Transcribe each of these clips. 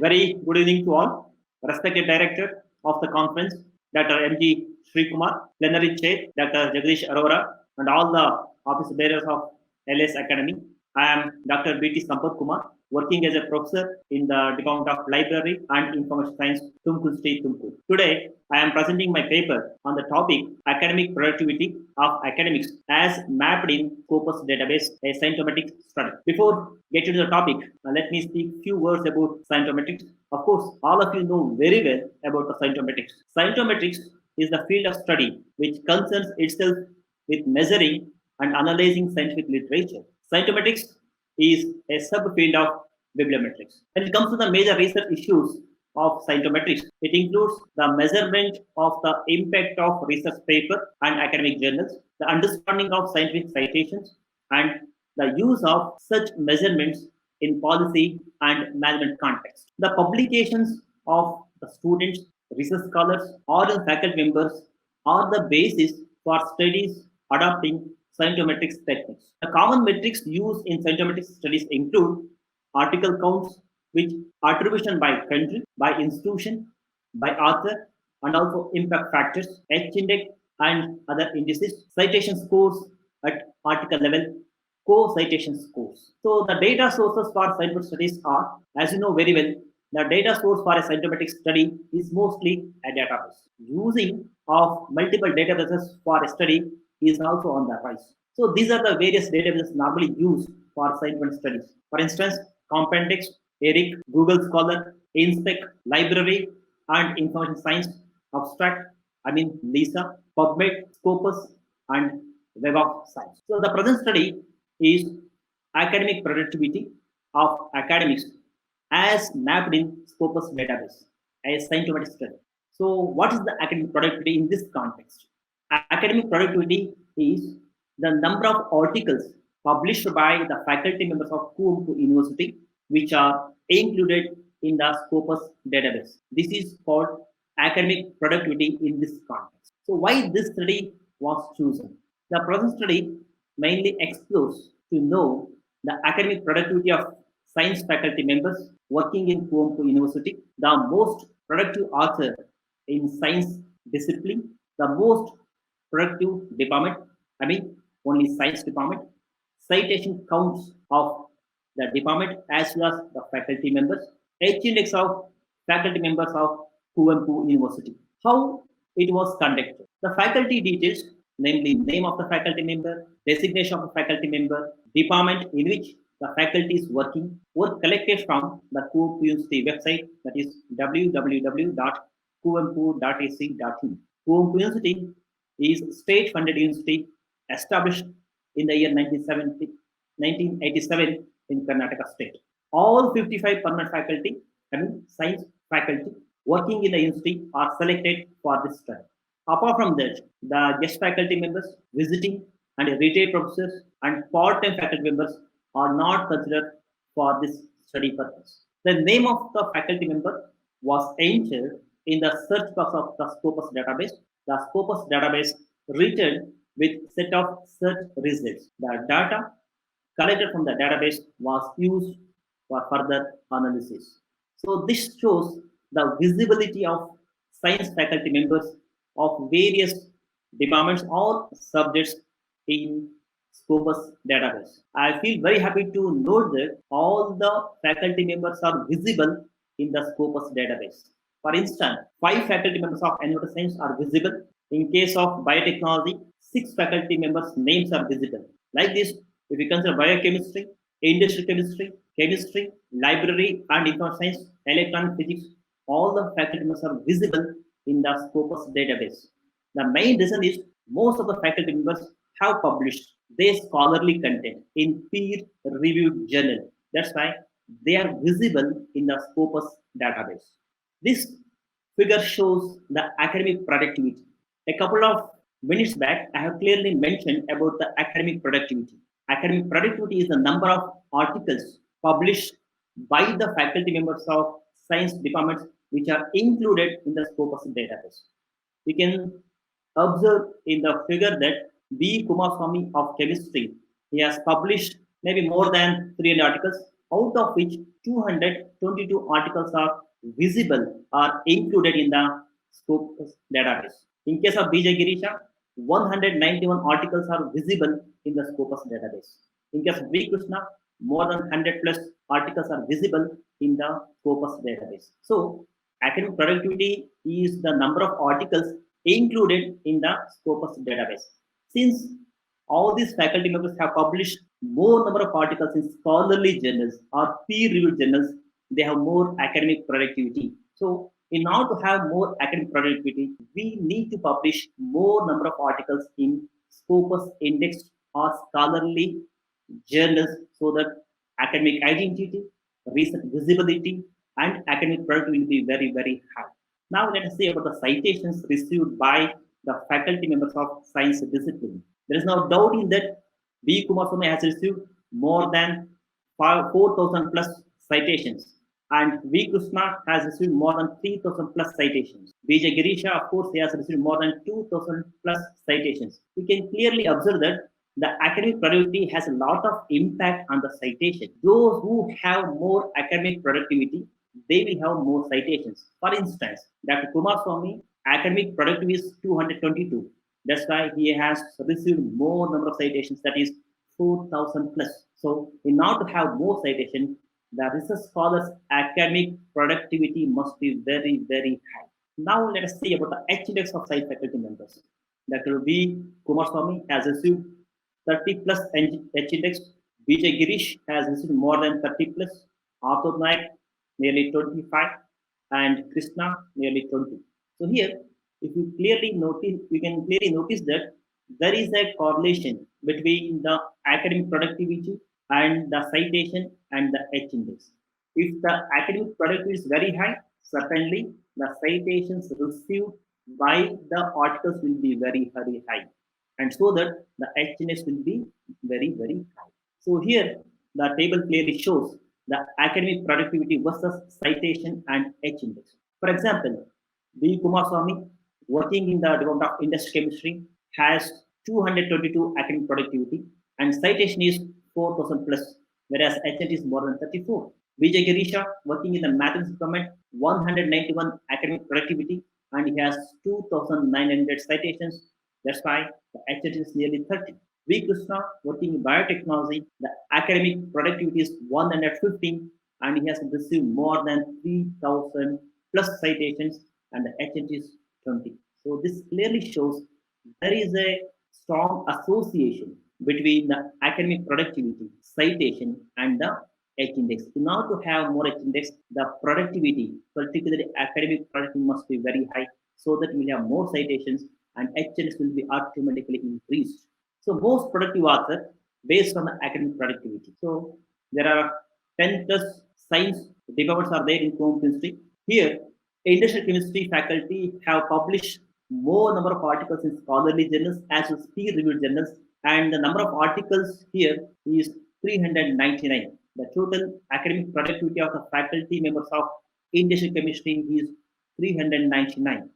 Very good evening to all. Respected Director of the conference, Dr. M.G. Sri Kumar, Plenary Chair, Dr. Jagdish Arora, and all the office bearers of LS Academy. I am Dr. B.T. Sampath Kumar, working as a professor in the Department of Library and Information Science, Tumkur State, Tumkur. Today, I am presenting my paper on the topic Academic Productivity of Academics as Mapped in Scopus Database, a Scientometrics study. Before getting to the topic, let me speak few words about Scientometrics. Of course, all of you know very well about the Scientometrics. Scientometrics is the field of study which concerns itself with measuring and analyzing scientific literature. Scientometrics is a subfield of bibliometrics. When it comes to the major research issues of scientometrics, it includes the measurement of the impact of research paper and academic journals, the understanding of scientific citations, and the use of such measurements in policy and management context. The publications of the students, research scholars, or the faculty members are the basis for studies adopting scientometrics techniques. The common metrics used in scientometrics studies include article counts, which attribution by country, by institution, by author, and also impact factors, H-index, and other indices, citation scores at article level, co-citation scores. So the data sources for scientific studies are, as you know very well, the data source for a scientometric study is mostly a database. Using of multiple databases for a study is also on the rise. So these are the various databases normally used for scientific studies. For instance, Compendex, ERIC, Google Scholar, InSpec, Library and Information Science, Abstract, LISA, PubMed, Scopus, and Web of Science. So the present study is academic productivity of academics as mapped in Scopus database, a scientific study. So what is the academic productivity in this context? Academic productivity is the number of articles published by the faculty members of Kumar University, which are included in the Scopus database. This is called academic productivity in this context. So why this study was chosen? The present study mainly explores to know the academic productivity of science faculty members working in Kumar University, the most productive author in science discipline, the most productive department, only science department, citation counts of the department as well as the faculty members, H-index of faculty members of Kumar University. How it was conducted. The faculty details, namely name of the faculty member, designation of the faculty member, department in which the faculty is working, were collected from the Kumar University website, that is www.kumar.ac.in. Kumar University is state-funded university established in the year 1987 in Karnataka state. All 55 permanent faculty, science faculty working in the university are selected for this study. Apart from that, the guest faculty members, visiting and retired professors and part-time faculty members are not considered for this study purpose. The name of the faculty member was entered in the search box of the Scopus database. The Scopus database returned with set of search results. The data collected from the database was used for further analysis. So this shows the visibility of science faculty members of various departments or subjects in Scopus database. I feel very happy to note that all the faculty members are visible in the Scopus database. For instance, 5 faculty members of environmental science are visible. In case of biotechnology, 6 faculty members' names are visible. Like this, if we consider biochemistry, industrial chemistry, chemistry, library and information science, electronic physics, all the faculty members are visible in the Scopus database. The main reason is most of the faculty members have published their scholarly content in peer-reviewed journal. That's why they are visible in the Scopus database. This figure shows the academic productivity. A couple of minutes back, I have clearly mentioned about the academic productivity. Academic productivity is the number of articles published by the faculty members of science departments which are included in the Scopus database. We can observe in the figure that B. Kumaraswamy of chemistry, he has published maybe more than 300 articles, out of which 222 articles are visible or included in the Scopus database. In case of BJ Girisha, 191 articles are visible in the Scopus database. In case of V. Krishna, more than 100 plus articles are visible in the Scopus database. So, academic productivity is the number of articles included in the Scopus database. Since all these faculty members have published more number of articles in scholarly journals or peer-reviewed journals, they have more academic productivity. So, in order to have more academic productivity, we need to publish more number of articles in Scopus indexed or scholarly journals so that academic identity, research visibility, and academic productivity will be very, very high. Now let us see about the citations received by the faculty members of science discipline. There is no doubt in that B. Kumaraswamy has received more than 4,000 plus citations, and V. Krishna has received more than 3,000 plus citations. B.J. Girisha, of course, he has received more than 2,000 plus citations. We can clearly observe that the academic productivity has a lot of impact on the citation. Those who have more academic productivity, they will have more citations. For instance, Dr. Kumaraswamy, academic productivity is 222. That's why he has received more number of citations, that is 4,000 plus. So, in order to have more citation, the research scholars' academic productivity must be very, very high. Now, let us see about the H index of science faculty members. Dr. V. Kumaraswamy has received 30 plus H index. B.J. Girish has received more than 30 plus. Arthur Naik nearly 25, and Krishna nearly 20. So here, if you clearly notice, you can clearly notice that there is a correlation between the academic productivity and the citation and the H index. If the academic productivity is very high, certainly the citations received by the articles will be very, very high, and so that the H index will be very, very high. So here the table clearly shows the academic productivity versus citation and H index. For example, B. Kumaraswamy, working in the Department of Industrial Chemistry, has 222 academic productivity and citation is 4,000 plus, whereas H index is more than 34. Vijay Girisha, working in the mathematics department, 191 academic productivity and he has 2,900 citations. That's why the H index is nearly 30. V. Krishna, working in biotechnology, the academic productivity is 115 and he has received more than 3,000 plus citations and the H index is 20. So this clearly shows there is a strong association between the academic productivity, citation, and the H index. In order to have more H index, the productivity, particularly academic productivity, must be very high so that we have more citations and H index will be automatically increased. So most productive author based on the academic productivity. So there are 10 plus science departments are there in chemistry. Here, industrial chemistry faculty have published more number of articles in scholarly journals as well as peer-reviewed journals, and the number of articles here is 399. The total academic productivity of the faculty members of industrial chemistry is 399.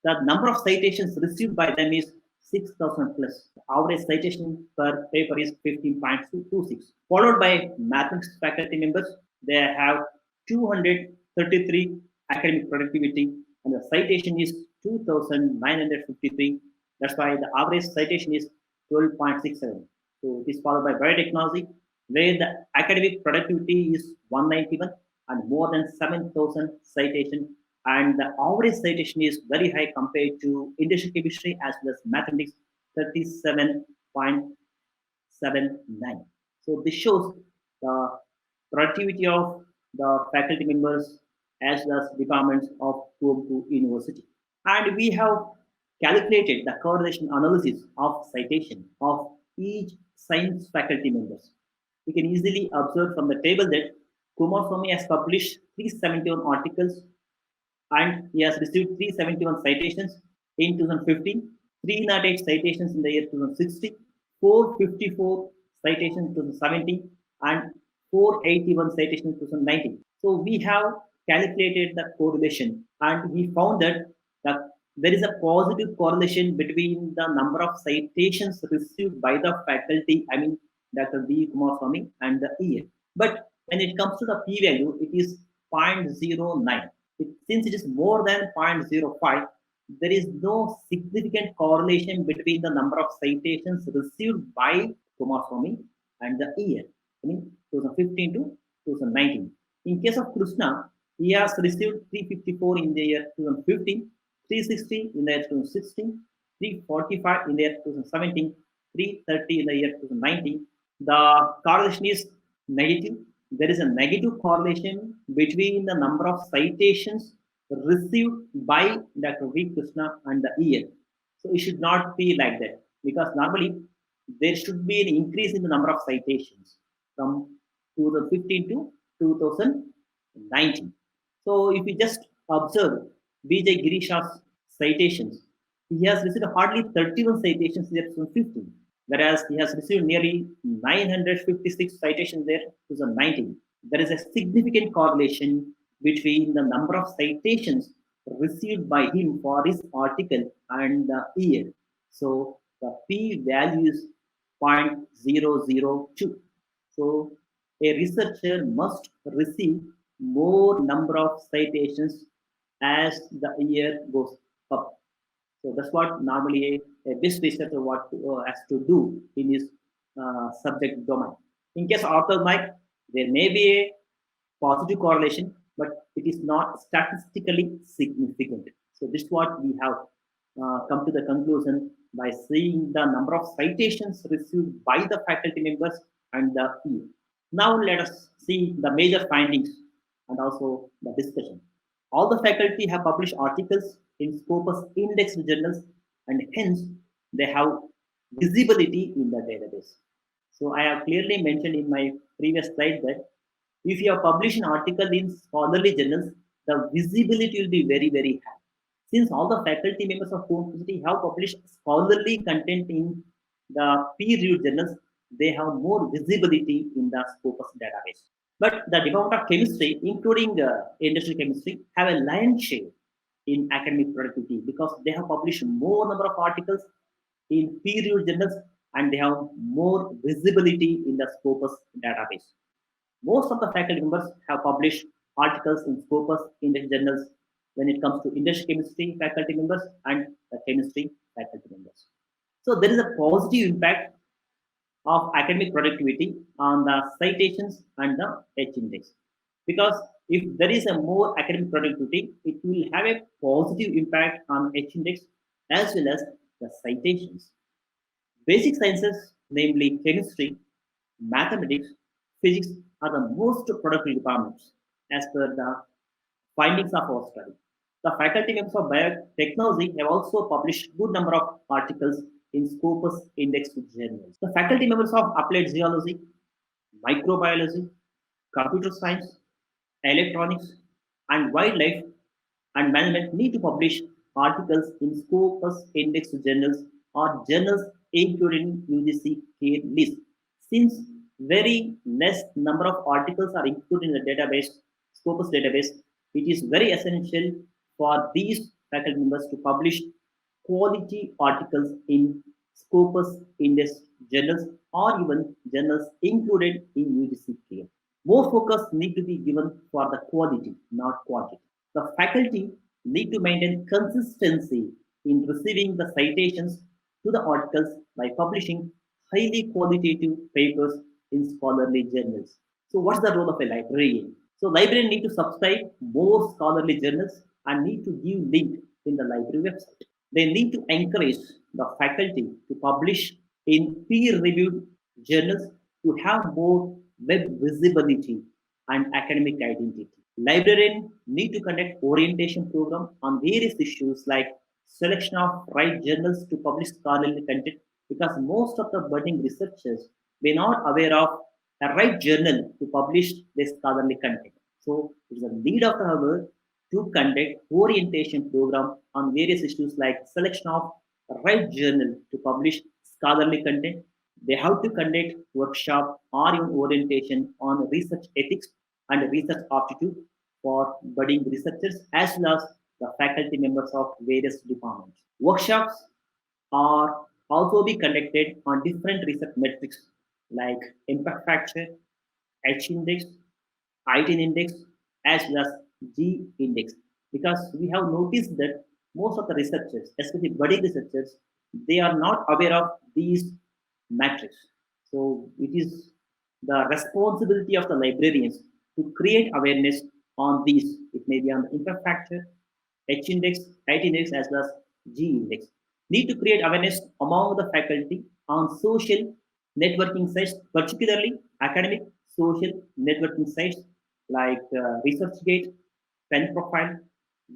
The number of citations received by them is 6,000 plus. The average citation per paper is 15.26. Followed by mathematics faculty members, they have 233 academic productivity and the citation is 2,953. That's why the average citation is 12.67. So it is followed by biotechnology, where the academic productivity is 191 and more than 7,000 citation, and the average citation is very high compared to industrial chemistry as well as mathematics, 37.79. So this shows the productivity of the faculty members as well as departments of Tuamku University. And we have calculated the correlation analysis of citation of each science faculty members. We can easily observe from the table that Kumaraswamy has published 371 articles and he has received 371 citations in 2015, 308 citations in the year 2016, 454 citations in 2017, and 481 citations in 2019. So we have calculated the correlation and we found that there is a positive correlation between the number of citations received by the faculty, I mean Dr. B. Kumaraswamy, and the year. But When it comes to the p-value, it is 0.09. Since it is more than 0.05, there is no significant correlation between the number of citations received by Kumaraswamy and the year, I mean 2015 to 2019. In case of Krishna, he has received 354 in the year 2015, 360 in the year 2016, 345 in the year 2017, 330 in the year 2019. The correlation is negative. There is a negative correlation between the number of citations received by Dr. V. Krishna and the year. So it should not be like that, because normally there should be an increase in the number of citations from 2015 to 2019. So if we just observe B.J. Girisha's citations, he has received hardly 31 citations in 2015, whereas he has received nearly 956 citations there in 2019. There is a significant correlation between the number of citations received by him for his article and the year. So the p value is 0.002. So a researcher must receive more number of citations as the year goes up. So that's what normally a best researcher has to do in his subject domain. In case of ophthalmic, there may be a positive correlation, but it is not statistically significant. So this is what we have come to the conclusion by seeing the number of citations received by the faculty members and the year. Now let us see the major findings and also the discussion. All the faculty have published articles in Scopus indexed journals, and hence they have visibility in the database. So I have clearly mentioned in my previous slide that if you have published an article in scholarly journals, the visibility will be very, very high. Since all the faculty members of university have published scholarly content in the peer-reviewed journals, they have more visibility in the Scopus database. But the Department of Chemistry, including industrial chemistry, have a lion's share in academic productivity because they have published more number of articles in peer-reviewed journals and they have more visibility in the Scopus database. Most of the faculty members have published articles in Scopus index journals when it comes to industrial chemistry faculty members and the chemistry faculty members. So there is a positive impact of academic productivity on the citations and the H index. Because if there is a more academic productivity, it will have a positive impact on H index as well as the citations. Basic sciences, namely chemistry, mathematics, physics, are the most productive departments as per the findings of our study. The faculty members of biotechnology have also published good number of articles in Scopus indexed journals. The faculty members of applied geology, microbiology, computer science, electronics, and wildlife and management need to publish articles in Scopus indexed journals or journals included in UGC care list. Since very less number of articles are included in the database, Scopus database, it is very essential for these faculty members to publish quality articles in Scopus indexed journals or even journals included in UGC care. More focus need to be given for the quality, not quantity. The faculty need to maintain consistency in receiving the citations to the articles by publishing highly qualitative papers in scholarly journals. So what's the role of a librarian? So librarian need to subscribe more scholarly journals and need to give link in the library website. They need to encourage the faculty to publish in peer-reviewed journals to have more web visibility and academic identity. Librarians need to conduct orientation program on various issues like selection of right journals to publish scholarly content because most of the budding researchers were not aware of a right journal to publish their scholarly content. So it is a need of the hour to conduct orientation program on various issues like selection of right journal to publish scholarly content. They have to conduct workshop or even orientation on research ethics and research aptitude for budding researchers as well as the faculty members of various departments. Workshops are also be conducted on different research metrics like impact factor, H index, IT index as well as G index, because we have noticed that most of the researchers, especially budding researchers, they are not aware of these metrics. So it is the responsibility of the librarians to create awareness on these. It may be on the infrastructure, H index, IT index as well as G index. Need to create awareness among the faculty on social networking sites, particularly academic social networking sites like ResearchGate, Pen Profile,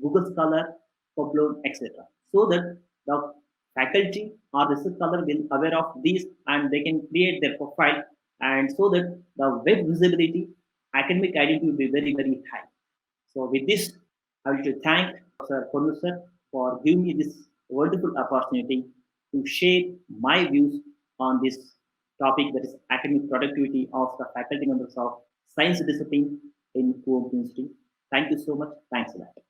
Google Scholar, Publon, etc. So that the faculty or research scholar will aware of these and they can create their profile, and so that the web visibility, academic identity will be very, very high. So with this, I wish to thank Professor Kondu sir for giving me this wonderful opportunity to share my views on this topic, that is academic productivity of the faculty members of science discipline in Kuwait University. Thank you so much. Thanks a lot.